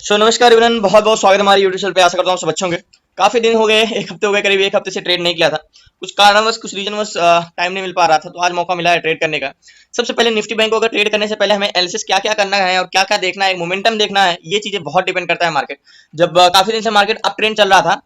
नमस्कार एवरीवन, बहुत बहुत स्वागत है हमारे यूट्यूब चैनल पे। आशा करता हूँ सब अच्छे होंगे। काफी दिन हो गए, एक हफ्ते हो गए, करीब एक हफ्ते से ट्रेड नहीं किया था। कुछ कारणवश, कुछ रीजनवश टाइम नहीं मिल पा रहा था, तो आज मौका मिला है ट्रेड करने का। सबसे पहले निफ्टी बैंक को अगर ट्रेड करने से पहले हमें एनालिसिस क्या क्या करना है और क्या क्या देखना है, मोमेंटम देखना है, ये चीजें बहुत डिपेंड करता है मार्केट। जब काफी दिन से मार्केट अप ट्रेंड चल रहा था,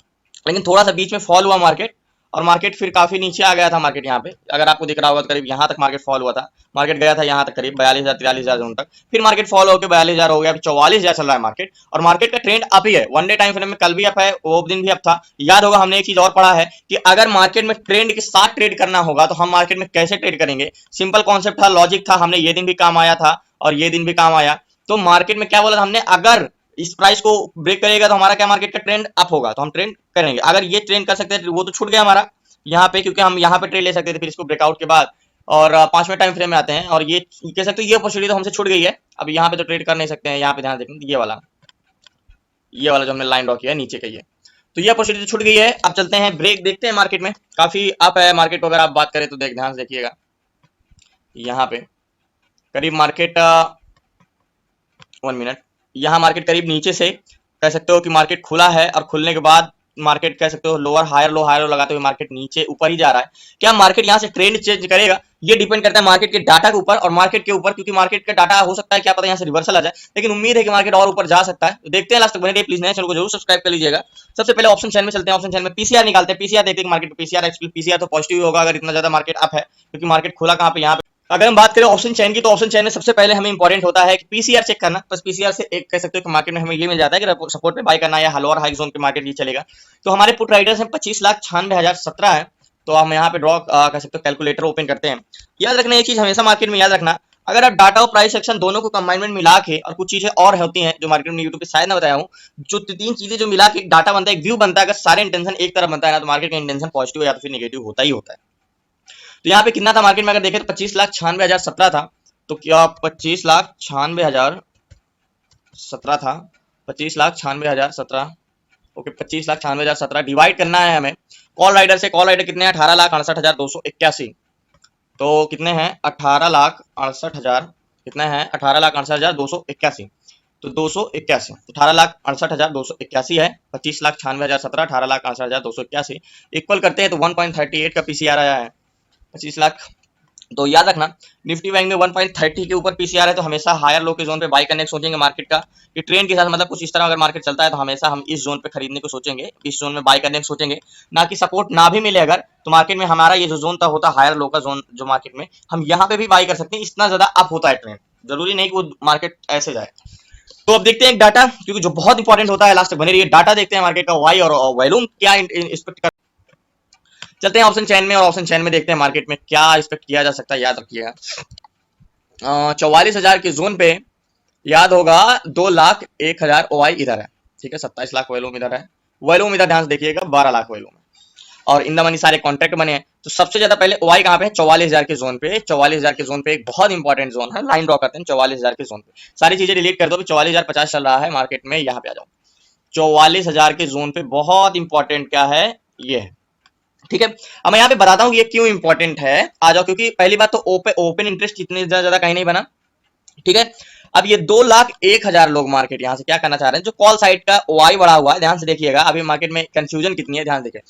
लेकिन थोड़ा सा बीच में फॉल हुआ मार्केट, और मार्केट फिर काफी नीचे आ गया था। मार्केट यहाँ पे अगर आपको दिख रहा होगा तो करीब यहाँ तक मार्केट फॉल हुआ था। मार्केट गया था यहाँ तक करीब 42,000 43,000 जोन तक, फिर मार्केट फॉल होकर 42,000 हो गया, अभी 44,000 चल रहा है मार्केट। और मार्केट का ट्रेंड अप ही है। वन डे टाइम फ्रेम में कल भी अप है, वो दिन भी अप था। याद होगा हमने एक चीज और पढ़ा है कि अगर मार्केट में ट्रेंड के साथ ट्रेड करना होगा तो हम मार्केट में कैसे ट्रेड करेंगे। सिंपल कॉन्सेप्ट था, लॉजिक था, हमने ये दिन भी काम आया था और ये दिन भी काम आया। तो मार्केट में क्या बोला था हमने, अगर इस प्राइस को ब्रेक करेगा तो हमारा क्या, मार्केट का ट्रेंड अप होगा, तो हम ट्रेंड करेंगे। अगर ये ट्रेंड कर सकते हैं वो तो छूट गया हमारा यहाँ पे, क्योंकि हम यहाँ पे ट्रेड ले सकते थे फिर इसको ब्रेकआउट के बाद। और 5वें टाइम फ्रेम में आते हैं और ये कह सकते हो ये अपॉर्चुनिटी तो हमसे छूट गई है। अब यहाँ पे तो ट्रेड कर नहीं सकते हैं। यहाँ पे ध्यान देखें, ये वाला जो हमने लाइन ड्रॉ किया है नीचे का, ये तो ये अपॉर्चुनिटी छूट गई है। अब चलते हैं ब्रेक देखते हैं। मार्केट में काफी अप है मार्केट को, अगर आप बात करें तो ध्यान से देखिएगा। यहाँ पे करीब मार्केट 1 मिनट, यहाँ मार्केट करीब नीचे से कह सकते हो कि मार्केट खुला है, और खुलने के बाद मार्केट कह सकते हो lower higher low higher low लगाते हुए मार्केट नीचे ऊपर ही जा रहा है। क्या मार्केट यहाँ से ट्रेंड चेंज करेगा, ये डिपेंड करता है मार्केट के डाटा के ऊपर और मार्केट के ऊपर, क्योंकि मार्केट का डाटा हो सकता है क्या पता यहाँ से रिवर्सल आ जाए, लेकिन उम्मीद है कि मार्केट और ऊपर जा सकता है। तो देखते हैं लास्ट तक बने रहिए। प्लीज नए चैनल को जरूर सब्सक्राइब कर लीजिएगा। सबसे पहले ऑप्शन चैन में चलते हैं। ऑप्शन चैन में पीसीआर निकालते हैं। पीसीआर देखते हैं मार्केट पीसीआर तो पॉजिटिव होगा अगर इतना ज्यादा मार्केट अप है, क्योंकि मार्केट खुला कहाँ पे, यहाँ पे। अगर हम बात करें ऑप्शन चैन की, तो ऑप्शन चैन में सबसे पहले हमें इंपॉर्टेंट होता है कि पीसीआर चेक करना। बस पीसीआर से एक कह सकते हो कि मार्केट में हमें ये मिल जाता है कि सपोर्ट पे बाय करना है या लोअर हाई जोन पे मार्केट ये चलेगा। तो हमारे पुट राइडर्स हैं 25,96,017 है। तो हम यहाँ पे ड्रॉ कह सकते हो कैलकुलेटर ओपन करते हैं। याद रखना एक चीज हमेशा मार्केट में याद रखना, अगर आप डाटा और प्राइस सेक्शन दोनों को कंबाइनमेंट मिला के, और कुछ चीजें और होती हैं जो मार्केट में यूट्यूब पे शायद ना बताया हूँ, जो तीन चीजें जो मिला के डाटा बनता है, एक व्यू बनता है। अगर सारे इंटेंशन एक तरफ बनता है ना, तो मार्केट का इंटेंशन पॉजिटिव या तो फिर नेगेटिव होता ही होता है। तो यहाँ पे कितना था मार्केट में, अगर देखें तो 25,96,017 था। तो क्या 25,96,017 था, 25,96,017। ओके, 25,96,017 डिवाइड करना है हमें कॉल राइडर से। कॉल राइडर कितने हैं, 18,68,281। तो कितने हैं, 18,68,000, कितने हैं, 18,68,281। तो 281, 18,68,281 है। 25,96,017, 18,68,281 इक्वल करते हैं तो 1.38 का पीसीआर आया है। 25 लाख। तो याद रखना, निफ्टी बैंक में 1.30 के ऊपर पीसीआर है, तो हमेशा हायर लो के जोन पे बाय करने को सोचेंगे मार्केट का, कि ट्रेंड के साथ मतलब कुछ इस तरह अगर मार्केट चलता है तो हमेशा हम इस जोन पे खरीदने को सोचेंगे, इस जोन में बाय करने को सोचेंगे। ना कि सपोर्ट ना भी मिले अगर, तो मार्केट में हमारा ये जो जोन था होता हायर लो का जोन, जो मार्केट में हम यहाँ पे भी बाय कर सकते हैं। इतना ज्यादा अप होता है ट्रेंड, जरूरी नहीं कि वो मार्केट ऐसे जाए। तो अब देखते हैं एक डाटा, क्योंकि जो बहुत इंपॉर्टेंट होता है, लास्ट तक बने रहिए। डाटा देखते हैं मार्केट का, वाई और वॉल्यूम क्या एक्सपेक्ट। चलते हैं ऑप्शन चैन में, और ऑप्शन चैन में देखते हैं मार्केट में क्या एक्सपेक्ट किया जा सकता है। याद रखिएगा 44,000 के जोन पे, याद होगा 2,01,000 ओआई इधर है, ठीक है। 27 लाख वॉल्यूम इधर है, वॉल्यूम इधर ध्यान से देखिएगा 12 लाख वॉल्यूम है, और इन द मनी सारे कॉन्ट्रैक्ट बने हैं। तो सबसे ज्यादा पहले ओआई कहाँ पे है, 44,000 के जोन पे। 44,000 के जोन पे एक बहुत इंपॉर्टेंट जोन है, लाइन ड्रॉ करते हैं 44,000 के जोन पे। सारी चीजें डिलीट कर दो, 44,050 चल रहा है मार्केट में, यहाँ पे आ जाओ। 44,000 के जोन पे बहुत इंपॉर्टेंट क्या है, ये है, ठीक है। अब मैं यहाँ पे बताता हूँ ये क्यों इंपॉर्टेंट है, आ जाओ। क्योंकि पहली बात तो ओपन इंटरेस्ट इतने ज्यादा कहीं नहीं बना, ठीक है। अब ये 2,01,000 लोग मार्केट यहाँ से क्या करना चाह रहे हैं, जो कॉल साइड का ओआई बढ़ा हुआ है, ध्यान से देखिएगा। अभी मार्केट में कंफ्यूजन कितनी है, ध्यान देखिए।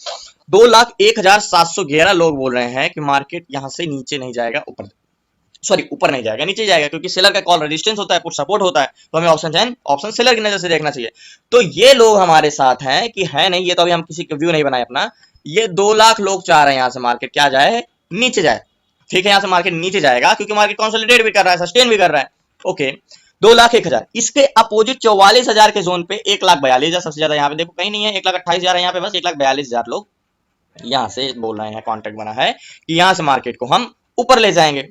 2,01,711 लोग बोल रहे हैं कि मार्केट यहाँ से नीचे नहीं जाएगा, ऊपर, सॉरी ऊपर नहीं जाएगा, नीचे जाएगा, क्योंकि सेलर का कॉल रेजिस्टेंस होता है, पुट सपोर्ट होता है। तो हमें ऑप्शन सेलर की नजर से देखना चाहिए। तो ये लोग हमारे साथ हैं कि है नहीं, ये तो अभी हम किसी का व्यू नहीं बनाए अपना। ये 2 लाख लोग चाह रहे हैं यहाँ से मार्केट क्या जाए, नीचे जाए, ठीक है। यहाँ से मार्केट नीचे जाएगा क्योंकि मार्केट कंसोलिडेट भी कर रहा है, सस्टेन भी कर रहा है। ओके, 2,01,000। इसके अपोजिट 44,000 के जोन पे 1,42,000 सबसे ज्यादा, यहाँ पे देखो कहीं नहीं है, 1,28,000 है यहाँ पे, बस 1,42,000 लोग यहाँ से बोल रहे हैं, कॉन्ट्रैक्ट बना है कि यहाँ से मार्केट को हम ऊपर ले जाएंगे,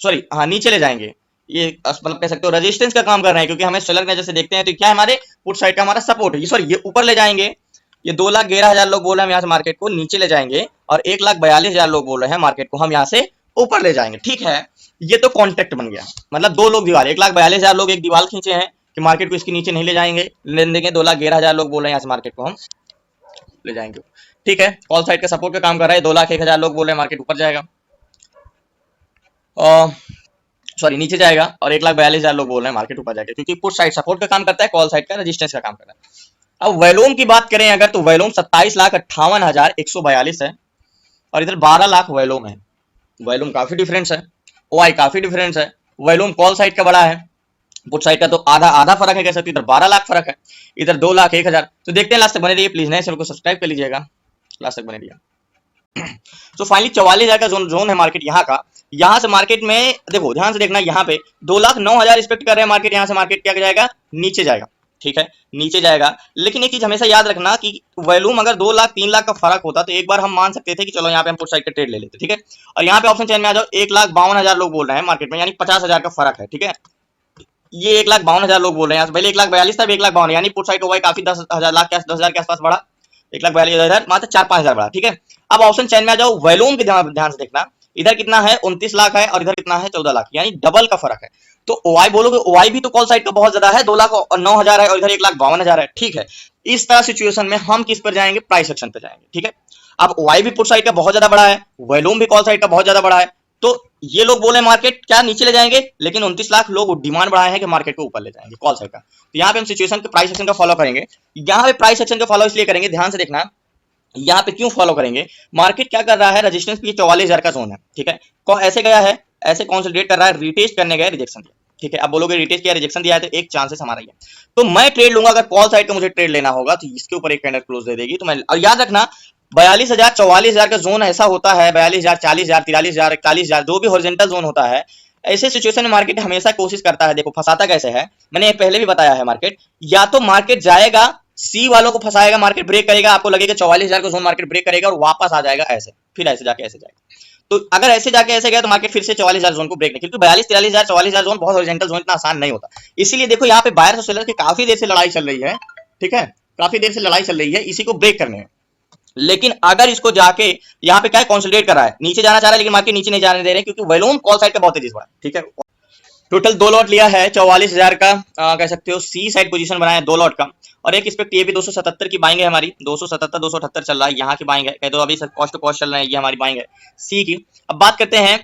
सॉरी हाँ नीचे ले जाएंगे। ये मतलब कह सकते हो रेजिस्टेंस का काम कर रहे हैं, क्योंकि हमें सेलर की नजर से देखते हैं तो क्या है, हमारे पुट साइड का हमारा सपोर्ट है, सॉरी ये ऊपर ले जाएंगे। ये 2,11,000 लोग बोल रहे हैं हम यहाँ से मार्केट को नीचे ले जाएंगे, और 1,42,000 लोग बोल रहे हैं मार्केट को हम यहाँ से ऊपर ले जाएंगे, ठीक है। ये तो कॉन्ट्रैक्ट बन गया, मतलब दो लोग दीवार, 1,42,000 लोग एक दीवार खींचे हैं कि मार्केट को इसके नीचे नहीं ले जाएंगे, लेन देंगे। 2,11,000 लोग बोल रहे हैं यहाँ से मार्केट को हम ले जाएंगे, ठीक है। कॉल साइड का सपोर्ट का काम कर रहा है। 2,01,000 लोग बोल रहे हैं मार्केट ऊपर जाएगा। सॉरी नीचे जाएगा, और 1,42,000 लोग बोल रहे हैं मार्केट ऊपर जाएगा, क्योंकि पुट साइड सपोर्ट का काम करता है, कॉल साइड का रेजिस्टेंस का काम करता है। अब वैलोम की बात करें अगर, तो वैलोम 27,58,142 है, और इधर 12 लाख वैलोम है। वैलोम काफी डिफरेंस है, ओआई काफी डिफरेंस है। वैलोम कॉल साइड का बड़ा है, पुट साइड का तो आधा आधा फर्क है, कह सकते इधर 12 लाख फर्क है, इधर 2,01,000। तो देखते हैं, लास्ट तक बने रहिए प्लीज, नए चैनल को सब्सक्राइब कर लीजिएगा, लास्ट तक बने रहिए। तो फाइनली 44,000 का जोन है मार्केट यहाँ का। यहाँ से मार्केट में देखो ध्यान से देखना, यहाँ पे 2,09,000 एक्सपेक्ट कर रहे हैं मार्केट, यहाँ से मार्केट क्या जाएगा, नीचे जाएगा, ठीक है, नीचे जाएगा। लेकिन एक चीज हमेशा याद रखना कि वॉल्यूम अगर 2 लाख 3 लाख का फर्क होता तो एक बार हम मान सकते थे कि चलो यहाँ पे हम पुट साइड का ट्रेड ले लेते, ठीक है। और यहाँ पे ऑप्शन चेन में आ जाओ, 1,52,000 लोग बोल रहे हैं मार्केट में, यानी 50,000 का फर्क है, ठीक है। ये 1,52,000 लोग बोल रहे हैं, पहले 1,42,000 था, 1,52,000, यानी पुट साइड ओवाई काफी 10,000 लाख के 10,000 के आसपास बढ़ा, 1,42,000 मात्र 4-5,000 बढ़ा, ठीक है। अब ऑप्शन चेन में आ जाओ, वॉल्यूम के ध्यान से देखना, इधर कितना है 29 लाख है, और इधर कितना है 14 लाख, यानी डबल का फर्क है। तो ओआई बोलोगे, ओआई भी तो कॉल साइड का बहुत ज्यादा है, 2,09,000 है, और इधर 1,52,000 है, ठीक है। इस तरह सिचुएशन में हम किस पर जाएंगे, प्राइस सेक्शन पर जाएंगे, ठीक है। अब ओआई भी पुट साइड का बहुत ज्यादा बड़ा है, वॉल्यूम भी कॉल साइड का बहुत ज्यादा बड़ा है, तो ये लोग बोले मार्केट क्या नीचे ले जाएंगे, लेकिन 29 लाख लोग डिमांड बढ़ाए हैं कि मार्केट को ऊपर ले जाएंगे कॉल साइड का। तो यहाँ पे हम सिचुएशन के प्राइस सेक्शन का फॉलो करेंगे। यहाँ पे प्राइस सेक्शन का फॉलो इसलिए करेंगे, ध्यान से देखना, यहाँ पे क्यों फॉलो करेंगे, मार्केट क्या कर रहा है, रेजिस्टेंस पे 44,000 का जोन है, ठीक है, ऐसे गया है, ऐसे कॉन्सोलिडेट कर रहा है, रिटेस्ट करने गया, रिजेक्शन दिया, ठीक है। अब बोलोगे रिटेस्ट किया, रिजेक्शन दिया है, तो एक चांसेस हमारा ये, तो मैं ट्रेड लूंगा, अगर कॉल साइड का मुझे ट्रेड लेना होगा तो इसके ऊपर एक कैंडल क्लोज दे देगी, तो मैं, और याद रखना 42,000 44,000 का जोन ऐसा होता है, 42,000 40,000 43,000 41,000 जो भी हॉरिजॉन्टल जोन होता है, ऐसे सिचुएशन में मार्केट हमेशा कोशिश करता है, देखो फंसाता कैसे है, मैंने पहले भी बताया है, मार्केट या तो मार्केट जाएगा, सी वालों को फंसाएगा, मार्केट ब्रेक करेगा, आपको लगेगा 44,000 का जोन मार्केट ब्रेक करेगा और वापस आ जाएगा ऐसे, फिर ऐसे जाके ऐसे जाएगा। तो अगर ऐसे जाके ऐसे गया तो मार्केट फिर से 44,000 जोन को ब्रेक नहीं, क्योंकि 42-43,000 44,000 जोन बहुत हॉरिजॉन्टल जोन, इतना आसान नहीं होता। इसीलिए देखो यहाँ पे बायर और सेलर की काफी देर से लड़ाई चल रही है, ठीक है, काफी देर से लड़ाई चल रही है इसी को ब्रेक करने में। लेकिन अगर इसको जाके यहाँ पे क्या कंसोलिडेट कर रहा है, नीचे जाना चाह रहा है, लेकिन मार्केट नीचे नहीं जाने दे रहे, क्योंकि वॉल्यूम कॉल साइड का बहुत तेजी से बढ़ा, ठीक है। टोटल 2 लॉट लिया है, 44,000 का कह सकते हो सी साइड पोजीशन बनाया 2 लॉट का, और एक एक्सपेक्ट ये भी 277 की बाइंग है हमारी, 277 278 चल रहा है, यहाँ की बाइंग है, कह दो अभी कॉस्ट टू कॉस्ट चल रहा है, ये हमारी बाइंग है सी की। अब बात करते हैं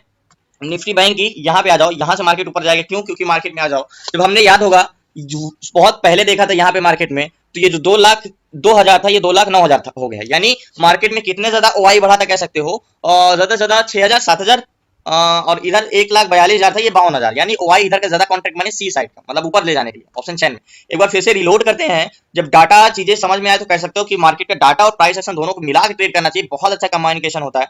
निफ्टी बैंक की, यहाँ पे आ जाओ, यहाँ से मार्केट ऊपर जाएगा, क्यों, क्योंकि मार्केट में आ जाओ, जब हमने याद होगा बहुत पहले देखा था यहाँ पे मार्केट में, तो ये जो 2,02,000 था, ये 2,09,000 हो गया, यानी मार्केट में कितने ज्यादा ओआई बढ़ा था कह सकते हो, और ज्यादा से ज्यादा 6,000 7,000, और इधर 1,42,000 था, ये 52,000, यानी ओआई इधर का ज्यादा कॉन्ट्रैक्ट माने सी साइड का, मतलब ऊपर ले जाने के लिए ऑप्शन चेन में। एक बार फिर से रिलोड करते हैं, जब डाटा चीजें समझ में आए तो कह सकते हो कि मार्केट का डाटा और प्राइस एक्शन दोनों को मिला के ट्रेड करना चाहिए, बहुत अच्छा कम्युनिकेशन होता है।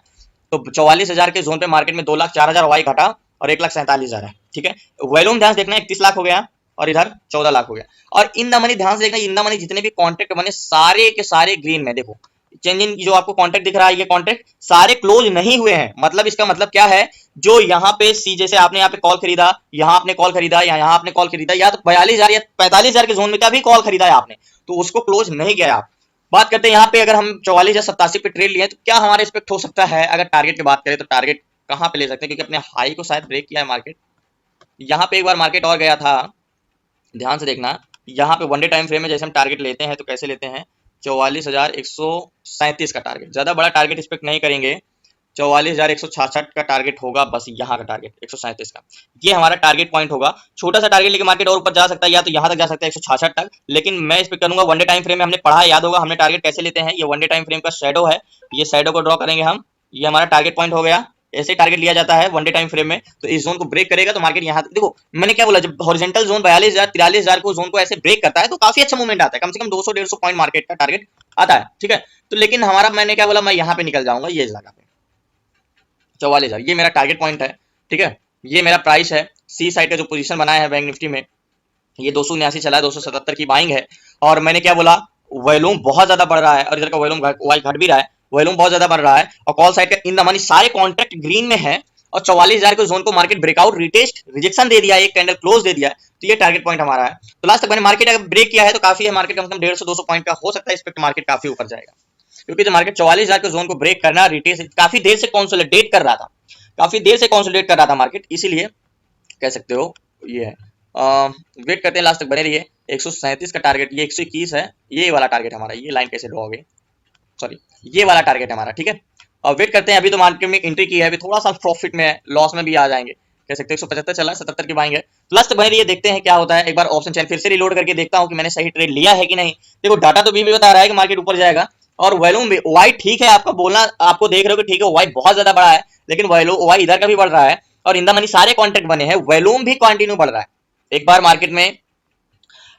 तो 44,000 के जोन पे मार्केट में 2,04,000 ओआई घटा और 1,47,000 है, ठीक है। वॉल्यूम ध्यान से देखना, 31 लाख हो गया, और इधर 14 लाख हो गया, और इन द मनी ध्यान से देखना, इन द मनी जितने भी कॉन्ट्रैक्ट बने सारे के सारे ग्रीन में, देखो चेंज इन जो आपको कॉन्ट्रैक्ट दिख रहा है, ये कॉन्ट्रैक्ट सारे क्लोज नहीं हुए हैं, मतलब इसका मतलब क्या है, जो यहाँ पे सी, जैसे आपने यहाँ पे कॉल खरीदा, यहाँ आपने कॉल खरीदा, या यहाँ आपने कॉल खरीदा, या तो 42,000 या 45,000 के जोन में का भी कॉल खरीदा है आपने, तो उसको क्लोज नहीं किया आप। बात करते हैं यहाँ पे, अगर हम 44 या 87 पे ट्रेड लिए तो क्या हमारा एक्सपेक्ट हो सकता है, अगर टारगेट की बात करें तो टारगेट कहाँ पे ले सकते हैं, क्योंकि अपने हाई को शायद ब्रेक किया है मार्केट, यहाँ पे एक बार मार्केट और गया था, ध्यान से देखना, यहाँ पे वन डे टाइम फ्रेम में जैसे हम टारगेट लेते हैं तो कैसे लेते हैं, 44,137 का टारगेट, ज्यादा बड़ा टारगेट एक्सपेक्ट नहीं करेंगे, 44,166 का टारगेट होगा, बस यहाँ का टारगेट 137 का, ये हमारा टारगेट पॉइंट होगा। छोटा सा टारगेट लेके मार्केट और ऊपर जा सकता है, या तो यहाँ तक जा सकता है 166 तक, लेकिन मैं एक्सपेक्ट करूंगा वन डे टाइम फ्रेम में, हमने पढ़ा है, याद होगा हमने टारगेट कैसे लेते हैं, ये वन डे टाइम फ्रेम का शैडो है, ये शैडो को ड्रॉ करेंगे हम, ये हमारा टारगेट पॉइंट हो गया, ऐसे टारगेट लिया जाता है वन डे टाइम फ्रेम में। तो इस जोन को ब्रेक करेगा तो मार्केट यहाँ देखो, मैंने क्या बोला, जब हॉरिजॉन्टल जोन 42,000 43,000 को जोन को ऐसे ब्रेक करता है तो काफी अच्छा मूवमेंट आता है, कम से कम 200-150 पॉइंट मार्केट का टारगेट आता है, ठीक है। तो लेकिन हमारा, मैंने क्या बोला, मैं यहाँ पे निकल जाऊंगा, ये जगह पे 44,000, ये मेरा टारगेट पॉइंट है, ठीक है, ये मेरा प्राइस है, सी साइड का जो पोजीशन बनाया है बैंक निफ्टी में, ये 279 चला है, 277 की बाइंग है, और मैंने क्या बोला, वॉल्यूम बहुत ज्यादा बढ़ रहा है, और इधर का वॉल्यूम घट भी रहा है, वॉल्यूम बहुत ज्यादा बढ़ रहा है, और कॉल साइड का इन द मनी सारे कॉन्ट्रैक्ट ग्रीन में है, और 44,000 के जोन को मार्केट ब्रेकआउट रिटेस्ट रिजेक्शन दे दिया, एक कैंडल क्लोज दे दिया, तो ये टारगेट पॉइंट हमारा है। तो लास्ट तक मैंने मार्केट अगर ब्रेक किया है तो काफी है, मार्केट कम से कम 150-200 पॉइंट का हो सकता है, एक्सपेक्ट मार्केट काफी ऊपर जाएगा, क्योंकि जो मार्केट 44,000 के जोन को ब्रेक करना, रिटेस्ट काफी देर से कंसोलिडेट कर रहा था, काफी देर से कंसोलिडेट कर रहा था मार्केट, इसीलिए कह सकते हो ये है। वेट करते हैं, लास्ट तक बने रहिए। 137 का टारगेट, ये 121 है, ये वाला टारगेट हमारा, ये लाइन कैसे ड्रॉ हो गई, सॉरी ये वाला टारगेट हमारा, ठीक है। और वेट करते हैं, अभी तो मार्केट में एंट्री की है, अभी थोड़ा सा प्रॉफिट में है, लॉस में भी आ जाएंगे, कह सकते हैं 175 चला, 77 की बाइंग है। प्लस बन रही है, देखते हैं क्या होता है। एक बार ऑप्शन चैन फिर से रिलोड करके देखता हूँ कि मैंने सही ट्रेड लिया है कि नहीं। देखो डाटा तो भी बता रहा है कि मार्केट ऊपर जाएगा, और वॉल्यूम भी वाई ठीक है, आपका बोलना आपको देख रहे हो कि ठीक है वाई बहुत ज्यादा बड़ा है, लेकिन वाई इधर का भी बढ़ रहा है और इन द मनी सारे कॉन्ट्रैक्ट बने हैं, वॉल्यूम भी कंटिन्यू बढ़ रहा है। एक बार मार्केट में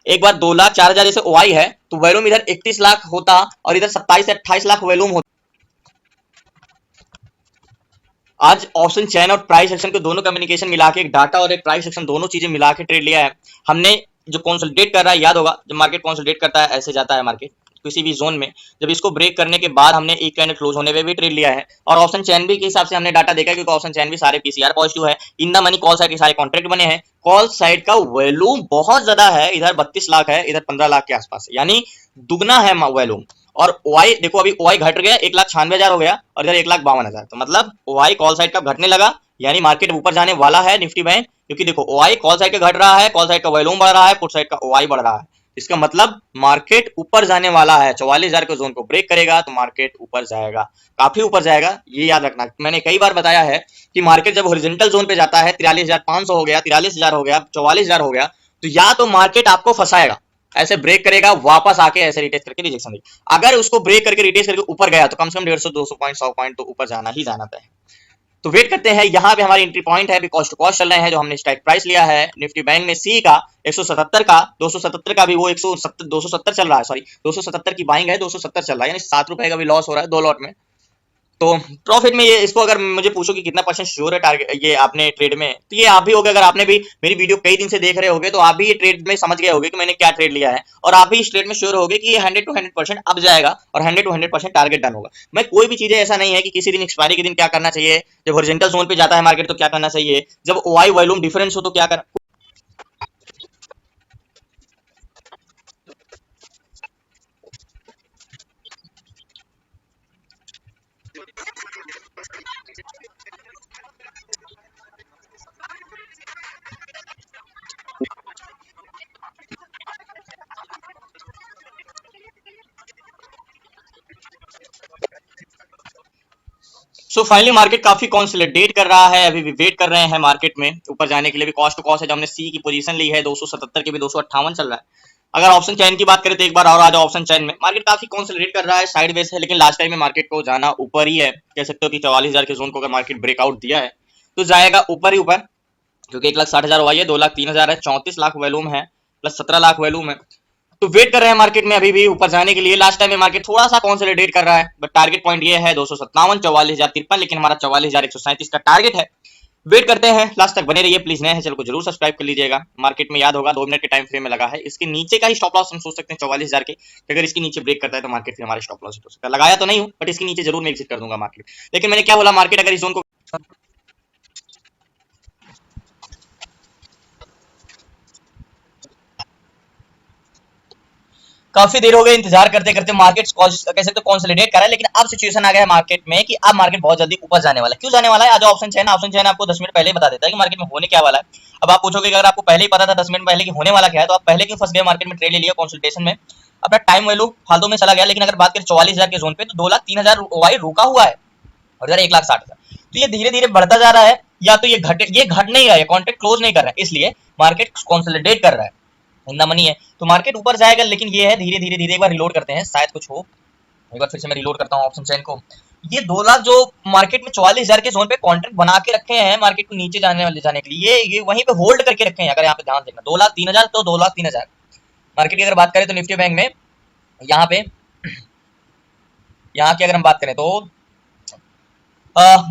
एक बार 2,04,000 जैसे ओआई है तो वॉल्यूम इधर 31 लाख होता और इधर 27 से 28 लाख वॉल्यूम होता। आज ऑप्शन चैन और प्राइस एक्शन के दोनों कम्युनिकेशन मिला के, एक डाटा और एक प्राइस एक्शन दोनों चीजें मिला के ट्रेड लिया है हमने। जो कंसोलिडेट कर रहा है, याद होगा जब मार्केट कंसोलिडेट करता है ऐसे जाता है मार्केट किसी भी जोन में, जब इसको ब्रेक करने के बाद हमने एक कैंडल क्लोज होने पे भी ट्रेड लिया है। और ऑप्शन चैन भी के हिसाब से हमने डाटा देखा क्योंकि ऑप्शन चैन भी सारे पीसीआर पॉजिटिव है, in the money call side के सारे कॉन्ट्रैक्ट बने हैं, कॉल साइड का वॉल्यूम बहुत ज्यादा है, इधर 32 लाख है, इधर 15 लाख के आसपास, यानी दुगना है वॉल्यूम। और ओआई देखो अभी ओआई घट गया, 1,96,000 हो गया और इधर 1,52,000, तो मतलब ओआई कॉल साइड का घटने लगा, यानी मार्केट ऊपर जाने वाला है निफ्टी बैंक, क्योंकि देखो ओआई कॉल साइड का घट रहा है, कॉल साइड का वॉल्यूम बढ़ रहा है, पुट साइड का ओआई बढ़ रहा है। इसका मतलब मार्केट ऊपर जाने वाला है, 44,000 के जोन को ब्रेक करेगा तो मार्केट ऊपर जाएगा, काफी ऊपर जाएगा, ये याद रखना। मैंने कई बार बताया है कि मार्केट जब हॉरिजॉन्टल जोन पे जाता है, 43,500 हो गया, 43,000 हो गया, 44,000 हो गया, तो या तो मार्केट आपको फंसाएगा, ऐसे ब्रेक करेगा, वापस आके ऐसे रिटेस्ट करके रिजेक्शन देगा। अगर उसको ब्रेक करके रिटेस्ट करके ऊपर गया तो कम से कम 150 200 पॉइंट 100 पॉइंट तो ऊपर जाना ही जाना तय है। तो वेट करते हैं, यहाँ पे हमारी एंट्री पॉइंट है, कॉस्ट टू कॉस्ट चल रहे हैं, जो हमने स्ट्राइक प्राइस लिया है निफ्टी बैंक में सी का 177 का, 277 का भी वो 270 चल रहा है, सॉरी 277 की बाइंग है, 270 चल रहा है, यानी 7 रुपए का भी लॉस हो रहा है 2 लॉट में। तो प्रॉफिट में ये इसको अगर मुझे पूछो कि कितना परसेंट श्योर है टारगेट ये आपने ट्रेड में, तो ये आप भी होगे, अगर आपने भी मेरी वीडियो कई दिन से देख रहे होगे तो आप भी ये ट्रेड में समझ गए होगे कि मैंने क्या ट्रेड लिया है, और आप भी इस ट्रेड में श्योर होगे कि ये 100 to 100% अब जाएगा और 100 to 100% टारगेट डन होगा। मैं कोई भी चीजें ऐसा नहीं है कि किसी दिन एक्सपायरी के दिन क्या करना चाहिए, जब हॉरिजॉन्टल जोन पे जाता है मार्केट तो क्या करना चाहिए, जब ओआई वॉल्यूम डिफरेंस हो तो क्या करना। सो फाइनली मार्केट काफी कंसोलिडेट कर रहा है, अभी भी वेट कर रहे हैं मार्केट में ऊपर जाने के लिए भी। कॉस्ट टू कॉस्ट है, जो हमने सी की पोजीशन ली है 277 के भी 258 चल रहा है। अगर ऑप्शन चैन की बात करें तो एक बार और आ जाओ ऑप्शन चैन में, मार्केट काफी कंसोलिडेट कर रहा है, साइड वेज है, लेकिन लास्ट टाइम में मार्केट को जाना ऊपर ही है, कह सकते हो कि 44,000 के जोन को अगर मार्केट ब्रेकआउट दिया है तो जाएगा ऊपर ही ऊपर, क्योंकि 1,60,000 हुआ है, 2,03,000 है, 34 लाख वैल्यूम है, प्लस 17 लाख वैल्यूम है। तो वेट कर रहे हैं मार्केट में अभी भी ऊपर जाने के लिए। लास्ट टाइम में मार्केट थोड़ा सा कंसोलिडेट कर रहा है, बट टारगेट पॉइंट ये है 257, 44,053, लेकिन हमारा 44,137 का टारगेट है। वेट करते हैं, लास्ट तक बने रहिए प्लीज, नए हैं चैनल को जरूर सब्सक्राइब कर लीजिएगा। मार्केट में याद होगा 2 मिनट के टाइम फ्रेम में लगा है, इसके नीचे का ही स्टॉप लॉस हम सोच सकते हैं 44,000 के, अगर इसके नीचे ब्रेक करता है तो मार्केट फिर हमारे स्टॉप लॉस हो सकता है। लगाया तो नहीं हूं, बट इसके नीचे जरूर मैं एग्जिट कर दूंगा मार्केट। लेकिन मैंने क्या बोला, मार्केट अगर इस जोन को काफी देर हो गई इंतजार करते करते, मार्केट कह सकते हो कंसोलिडेट कर रहा है, लेकिन अब सिचुएशन आ गया है मार्केट में कि अब मार्केट बहुत जल्दी ऊपर जाने वाला है। क्यों जाने वाला है, आज ऑप्शन चैन, ऑप्शन चैन आपको 10 मिनट पहले ही बता देता है कि मार्केट में होने क्या वाला है। अब आप पूछोगे कि अगर आपको पहले ही पता था 10 मिनट पहले कि होने वाला क्या है, तो आप पहले क्यों फंस गए मार्केट में, ट्रेड ले लिया कंसल्टेशन में, अपना टाइम वैल्यू फालतू में चला गया। लेकिन अगर बात करें 44,000 के जोन पे, तो 2,03,000 वाई रुका हुआ है और इधर 1,60,000, तो ये धीरे धीरे बढ़ता जा रहा है, या तो ये घट नहीं रहा है, कॉन्ट्रैक्ट क्लोज नहीं कर रहा है, इसलिए मार्केट कंसोलिडेट कर रहा है, इन द मनी है, तो मार्केट ऊपर जाएगा। लेकिन ये है धीरे धीरे धीरे, एक बार रिलोड करते हैं शायद कुछ हो, एक बार फिर से मैं रिलोड करता हूँ ऑप्शन चैन को। ये 2 लाख जो मार्केट में 44,000 के जोन पे कॉन्ट्रैक्ट बना के रखे हैं मार्केट को नीचे जाने के लिए, ये वहीं पे होल्ड करके रखे हैं। अगर यहाँ पे ध्यान देखना 2,03,000 तो 2,03,000 मार्केट की अगर बात करें तो निफ्टी बैंक में यहाँ पे, यहाँ की अगर हम बात करें तो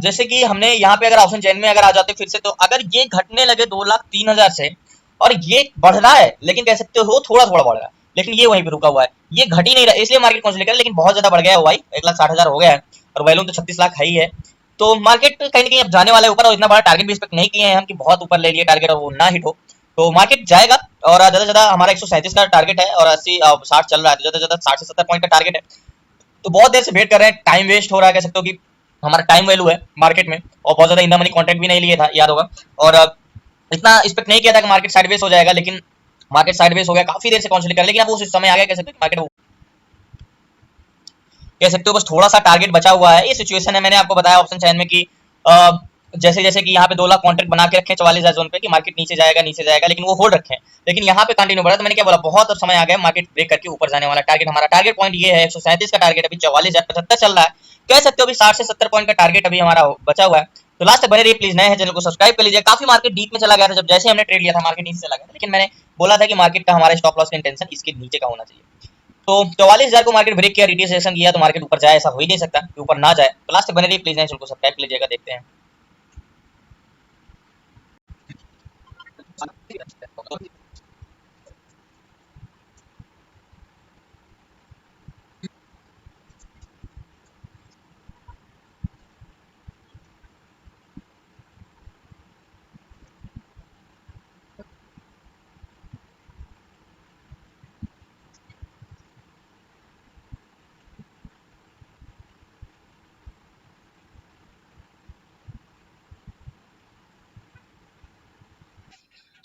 जैसे कि हमने यहाँ पे अगर ऑप्शन चैन में अगर आ जाते फिर से, तो अगर ये घटने लगे 2,03,000 से और ये बढ़ रहा है, लेकिन कह सकते हो थोड़ा थोड़ा बढ़ रहा है, लेकिन ये वहीं पे रुका हुआ है, ये घट ही नहीं रहा, इसलिए मार्केट कंसोलिडेट कर रहा है, लेकिन बहुत ज्यादा बढ़ गया है भाई, 1,60,000 हो गया है और वैल्यूम तो 36 लाख है ही है। तो मार्केट कहीं ना कहीं अब जाने वाला है ऊपर, और इतना बड़ा टारगेट भी एक्सपेक्ट नहीं किए हैं हम कि बहुत ऊपर ले लिए टारगेट और वो ना हिट हो, तो मार्केट जाएगा। और ज्यादा से ज्यादा हमारा 137 का टारगेट है और 80 60 चल रहा है, तो ज्यादा से ज्यादा 60 से 70 पॉइंट का टारगेट है। तो बहुत देर से वेट कर रहे हैं, टाइम वेस्ट हो रहा है, कह सकते हो कि हमारा टाइम वैल्यू है मार्केट में, और बहुत ज्यादा इन द मनी कॉन्ट्रैक्ट भी नहीं लिए था, याद होगा, और इतना एक्सपेक्ट नहीं किया था कि मार्केट साइडवेज हो जाएगा, लेकिन मार्केट साइडवेज हो गया, काफी देर से कंसोलिडेट कर, लेकिन अब उस समय आ गया, कह सकते हो मार्केट, कह सकते हो बस थोड़ा सा टारगेट बचा हुआ है। ये सिचुएशन है, मैंने आपको बताया ऑप्शन चैन में कि जैसे जैसे कि यहाँ पे 2 लाख कॉन्ट्रैक्ट बना के रखे 44,000 जोन पे कि मार्केट नीचे जाएगा, लेकिन वो होल्ड रखे हैं। लेकिन यहाँ पे कंटिन्यू बढ़ा, तो मैंने क्या बोला, बहुत समय आ गया मार्केट ब्रेक करके ऊपर जाने वाला। टारगेट हमारा, टारगेट पॉइंट ये है 137 का टारगेट, अभी 44,075 चल रहा है। कह सकते हो अभी 60 से 70 पॉइंट का टारगेट अभी हमारा बचा हुआ है। तो लास्ट तक बने रहिए प्लीज, नए हैं चैनल को सब्सक्राइब कर लीजिए। काफी मार्केट डीप में चला गया था, जब जैसे हमने ट्रेड लिया था मार्केट नीचे चला गया था, लेकिन मैंने बोला था कि मार्केट का हमारा स्टॉप लॉस का इंटेंशन इसके नीचे का होना चाहिए। तो 44,000 को मार्केट ब्रेक किया, रिट्रेसेशन किया, तो मार्केट ऊपर जाए ऐसा हो ही नहीं सकता कि ऊपर ना जाए। तो लास्ट तक बने रहिए प्लीज, नए चैनल को सब्सक्राइब कर लीजिएगा। देखते हैं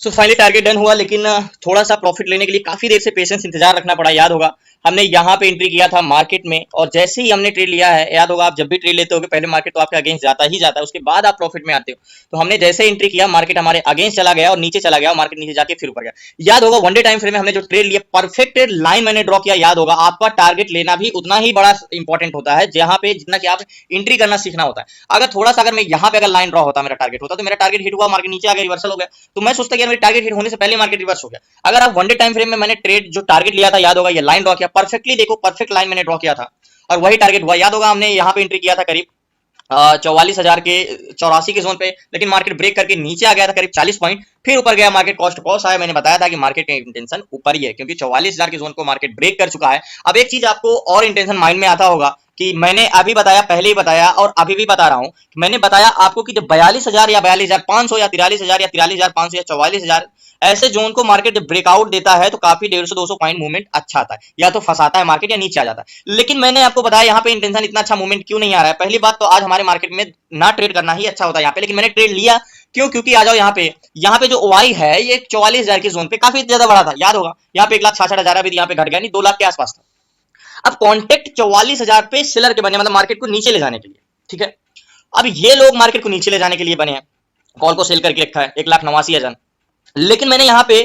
सो फाइनली टारगेट डन हुआ, लेकिन थोड़ा सा प्रॉफिट लेने के लिए काफी देर से पेशेंस इंतजार रखना पड़ा। याद होगा हमने यहाँ पे एंट्री किया था मार्केट में, और जैसे ही हमने ट्रेड लिया है, याद होगा आप जब भी ट्रेड लेते हो पहले मार्केट तो आपके अगेंस्ट जाता ही जाता है, उसके बाद आप प्रॉफिट में आते हो। तो हमने जैसे एंट्री किया, मार्केट हमारे अगेंस्ट चला गया और नीचे चला गया, और मार्केट नीचे जाके फिर ऊपर गया। याद होगा वन डे टाइम फ्रेम में हमने जो ट्रेड लिया, परफेक्ट लाइन मैंने ड्रॉ किया। याद होगा आपका टारगेट लेना भी उतना ही बड़ा इंपॉर्टेंट होता है, जहां पे जितना कि आप एंट्री करना सीखना होता है। अगर थोड़ा सा, अगर मैं यहाँ पे अगर लाइन ड्रॉ होता, मेरा टारगेट होता, तो मेरा टारगेट हिट हुआ, मार्केट नीचे आ गया, रिवर्सल हो गया, तो मैं सोचता कि मेरे टारगेट हिट होने से पहले मार्केट रिवर्स हो गया। अगर आप वन डे टाइम फ्रेम में, मैंने ट्रेड जो टारगेट लिया था, याद होगा ये लाइन ड्रॉ किया, परफेक्टली देखो परफेक्ट लाइन मैंने ड्रॉ किया था, और वही टारगेट हुआ। याद होगा हमने यहाँ पे एंट्री किया था करीब 44,000 के 84 के जोन पे, लेकिन मार्केट ब्रेक करके नीचे आ गया था करीब 40 पॉइंट, फिर ऊपर गया। मार्केट कॉस्ट कॉस्ट आया, मैंने बताया था कि मार्केट का इंटेंशन ऊपर ही है, क्योंकि 44,000 के जोन को मार्केट ब्रेक कर चुका है। अब एक चीज आपको और इंटेंशन माइंड में आता होगा कि मैंने अभी बताया, पहले ही बताया और अभी भी बता रहा हूं, मैंने बताया आपको कि जब 42,000 या 42,500 या 43,000 या 43,500 या 44,000 ऐसे जोन को मार्केट जब ब्रेकआउट देता है, तो काफी 150-200 पॉइंट मूवमेंट अच्छा आता है, या तो फंसाता है मार्केट या नीचे आ जाता है। लेकिन मैंने आपको बताया यहाँ पे इंटेंशन इतना अच्छा मूवमेंट क्यों नहीं आ रहा है। पहली बात तो आज हमारे मार्केट में ना ट्रेड करना ही अच्छा होता है यहाँ पे, लेकिन मैंने ट्रेड लिया क्यों, क्योंकि आ जाओ यहाँ पे जो ओआई है ये 44,000 के जोन पे काफी ज्यादा बड़ा था। याद होगा यहाँ पे 1,66,000 अभी यहाँ पे घट गया, नहीं 2 लाख के आसपास था। अब कॉन्टेक्ट 44,000 पे सेलर के बने, मतलब मार्केट को नीचे ले जाने के लिए, ठीक है। अब ये लोग मार्केट को नीचे ले जाने के लिए बने हैं, कॉल को सेल करके रखा है 1,89,000। लेकिन मैंने यहाँ पे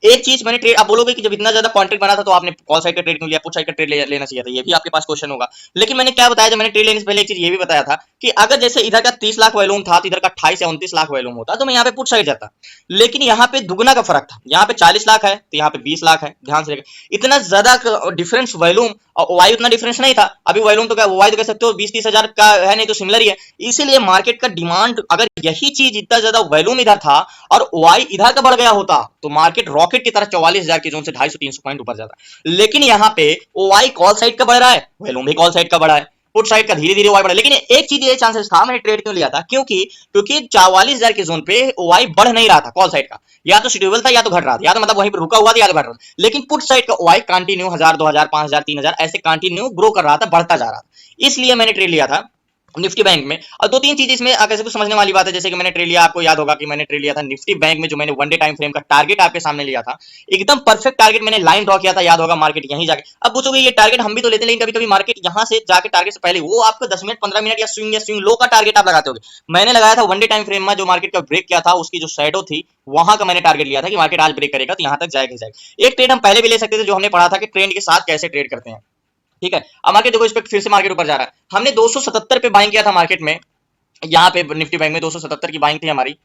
एक चीज मैंने ट्रेड, आप बोलोगे कि जब इतना ज्यादा कॉन्ट्रैक्ट बना था तो आपने कॉल साइड का ट्रेड क्यों लिया, पुट साइड का ट्रेड लेना चाहिए था, ये भी आपके पास क्वेश्चन होगा। लेकिन मैंने क्या बताया, जब मैंने ट्रेड लेने से पहले एक चीज ये भी बताया था कि अगर जैसे इधर का 30 लाख वॉल्यूम था, तो इधर का 28 या 29 लाख वॉल्यूम होता, तो मैं यहाँ पे पुट साइड जाता। लेकिन यहाँ पे दुगना का फर्क था, यहाँ पे 40 लाख है तो यहाँ पे 20 लाख है, ध्यान से इतना ज्यादा डिफरेंस वॉल्यूम, और वाई उतना डिफरेंस नहीं था। अभी वॉल्यूम तो क्या, वाई तो कह सकते हो 20-30 हजार का है, नहीं तो सिमिलर ही है। इसीलिए मार्केट का डिमांड, अगर यही चीज इतना ज्यादा वॉल्यूम इधर था और वाई इधर का बढ़ गया होता, तो मार्केट रॉकेट की तरह 44,000 के जोन से 250-300 पॉइंट ऊपर जाता। लेकिन यहाँ पे वाई कॉल साइड का बढ़ रहा है, वॉल्यूम भी कॉल साइड का बढ़ा है, पुट साइड का धीरे धीरे वाई बढ़ा। लेकिन एक चीज ये चांसेस था, मैंने ट्रेड क्यों लिया था, क्योंकि 44,000 के जोन पे वाई बढ़ नहीं रहा था कॉल साइड का, या तो शेड्यूल था या तो घट रहा था, या तो मतलब वहीं पर रुका हुआ था या तो घट रहा था। लेकिन पुट साइड का वाई कंटिन्यू 1,000, 2,000, 5,000, 3,000 ऐसे कंटिन्यू ग्रो कर रहा था, बढ़ता जा रहा था। इसलिए मैंने ट्रेड लिया था निफ्टी बैंक में। और दो तीन चीज इसमें कैसे कुछ समझने वाली बात है, जैसे कि मैंने ट्रेड लिया, आपको याद होगा कि मैंने ट्रेड लिया था निफ्टी बैंक में, जो मैंने वन डे टाइम फ्रेम का टारगेट आपके सामने लिया था, एकदम परफेक्ट टारगेट मैंने लाइन ड्रॉ किया था। याद होगा मार्केट यहीं जाके, अब पूछोगे ये टारगेट हम भी तो लेते हैं, लेकिन कभी कभी मार्केट यहाँ से जाके टारगेट से पहले वो आपको 10 मिनट 15 मिनट या स्विंग लो का टारगेट आप लगाते होगे। मैंने लगाया था वन डे टाइम फ्रेम में, जो मार्केट का ब्रेक किया था उसकी जो शैडो थी, वहां का मैंने टारगेट लिया था कि मार्केट आज ब्रेक करेगा तो यहाँ तक जाएगा जाएगा। एक ट्रेड हम पहले भी ले सकते थे, जो हमने पढ़ा था कि ट्रेंड के साथ कैसे ट्रेड करते हैं, ठीक है। अब मार्केट देखो, इस पे फिर से मार्केट ऊपर जा रहा है। हमने 277 पे बाइंग किया था मार्केट में, यहाँ पे निफ्टी बैंक में 277 की बाइंग थी हमारी,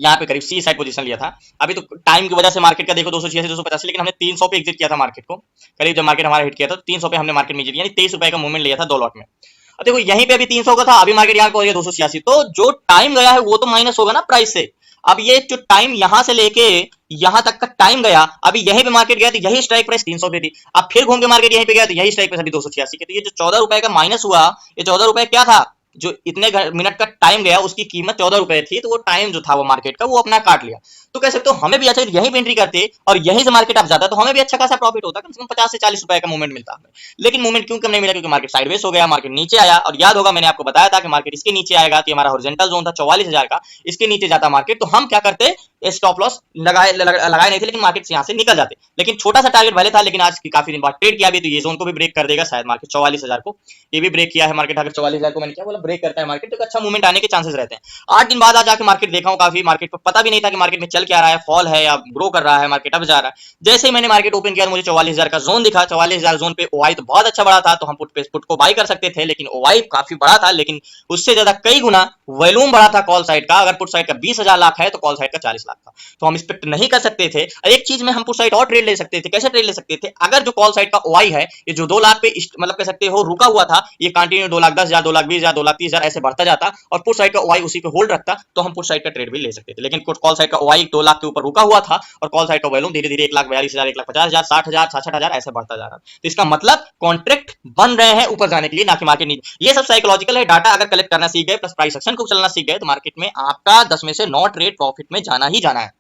यहाँ पे करीब सी साइड पोजीशन लिया था। अभी तो टाइम की वजह से मार्केट का देखो 286 285, लेकिन हमने 300 पे एग्जिट किया था मार्केट को, करीब जब मार्केट हमारा हिट किया था 300 पे हमने मार्केट में एग्जिट, यानी 23 रुपए का मूवमेंट लिया था 2 लॉट में। अब देखो यहीं पे अभी 300 का था, अभी मार्केट यहाँ पे 286, तो जो टाइम गया है वो तो माइनस होगा ना प्राइस से। अब ये जो टाइम यहां से लेके यहां तक का टाइम गया, अभी यहीं पे मार्केट गया तो यही स्ट्राइक प्राइस 300 पे थी, अब फिर घूम के मार्केट यहीं पे गया तो यही स्ट्राइक प्राइस अभी 286 के। तो ये जो 14 रुपए का माइनस हुआ, ये 14 रुपए क्या था, जो इतने मिनट का टाइम गया उसकी कीमत 14 रुपए थी, तो वो टाइम जो था वो मार्केट का वो अपना काट लिया। तो कह सकते हो हमें भी अच्छा, यहीं पे एंट्री करते और यहीं से मार्केट आप जाता तो हमें भी अच्छा खासा प्रॉफिट होता, कम से कम 50 से 40 रुपए का मूवमेंट मिलता हमें। लेकिन मूवमेंट क्यों कम नहीं मिला, क्योंकि मार्केट साइडवेज हो गया, मार्केट नीचे आया। और याद होगा मैंने आपको बताया था कि मार्केट इसके नीचे आएगा तो हमारा हॉरिजॉन्टल जोन था 44,000 का, इसके नीचे जाता मार्केट, तो हम क्या करते, स्टॉप लॉस लगाए नहीं थे, लेकिन मार्केट यहाँ से निकल जाते। लेकिन छोटा सा टारगेट पहले था, लेकिन आज काफी दिन बाद ट्रेड किया भी, तो ये जोन को भी ब्रेक कर देगा शायद मार्केट 44,000 को। ये भी ब्रेक किया है मार्केट। अगर 44,000 को मैंने क्या बोला, ब्रेक करता है मार्केट, तो अच्छा मूवमेंट आने के चांसेस रहते हैं। 8 दिन बाद आज आके मार्केट देखा हूँ, काफी मार्केट को पता भी नहीं था कि मार्केट में चल क्या रहा है, फॉल है या ग्रो कर रहा है मार्केट, अब जा रहा है। जैसे ही मैंने मार्केट ओपन किया, मुझे 44,000 का जोन दिखा। 44,000 जोन पे ओआई तो बहुत अच्छा बड़ा था, तो हम पुट को बाई कर सकते थे, लेकिन ओआई काफी बड़ा था, लेकिन उससे ज्यादा कई गुना वॉल्यूम बड़ा था कॉल साइड का। अगर पुट साइड का 20,000 लाख है, तो कॉल साइड का 40 लाख था, तो हम एक्सपेक्ट नहीं कर सकते थे। एक चीज में हम पुट साइड और ट्रेड ले सकते थे। कैसे ट्रेड ले सकते थे? अगर जो कॉल साइड का ओआई है, ये जो 2 लाख पे मतलब कह सकते हो रुका हुआ था, ये कंटिन्यू 2,10,000, 2,20,000, 2,30,000 ऐसे बढ़ता जाता और पुट साइड का ओआई उसी पे होल्ड रखता, तो हम पुट साइड का ट्रेड भी ले सकते थे। लेकिन कॉल साइड का ओआई 2 लाख के ऊपर रुका हुआ था, और कॉल साइड का वॉल्यूम धीरे धीरे 1,42,000, 1,50,000, 60,000, 66,000 ऐसे बढ़ता जा रहा। तो इसका मतलब कॉन्ट्रैक्ट बन रहे हैं ऊपर जाने के लिए, ना कि मार्केट नीचे। ये सब साइकोलॉजिकल है। डाटा अगर कलेक्ट करना सीख गए, प्लस प्राइस एक्शन को चलना सीख गए, तो मार्केट में आपका 10 में से 9 ट्रेड प्रॉफिट में जाना ही जाना है।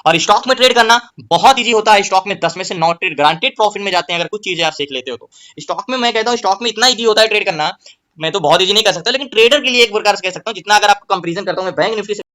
और स्टॉक में ट्रेड करना बहुत इजी होता है। स्टॉक में 10 में से 9 ट्रेड गारंटेड प्रॉफिट में जाते हैं, अगर कुछ चीजें आप सीख लेते हो तो। स्टॉक में मैं कहता हूँ, स्टॉक में इतना इजी होता है ट्रेड करना, मैं तो बहुत इजी नहीं कर सकता, लेकिन ट्रेडर के लिए एक प्रकार से कह सकता हूँ। जितना अगर आपको कंपेरिजन करता हूँ मैं बैंक निफ्टी से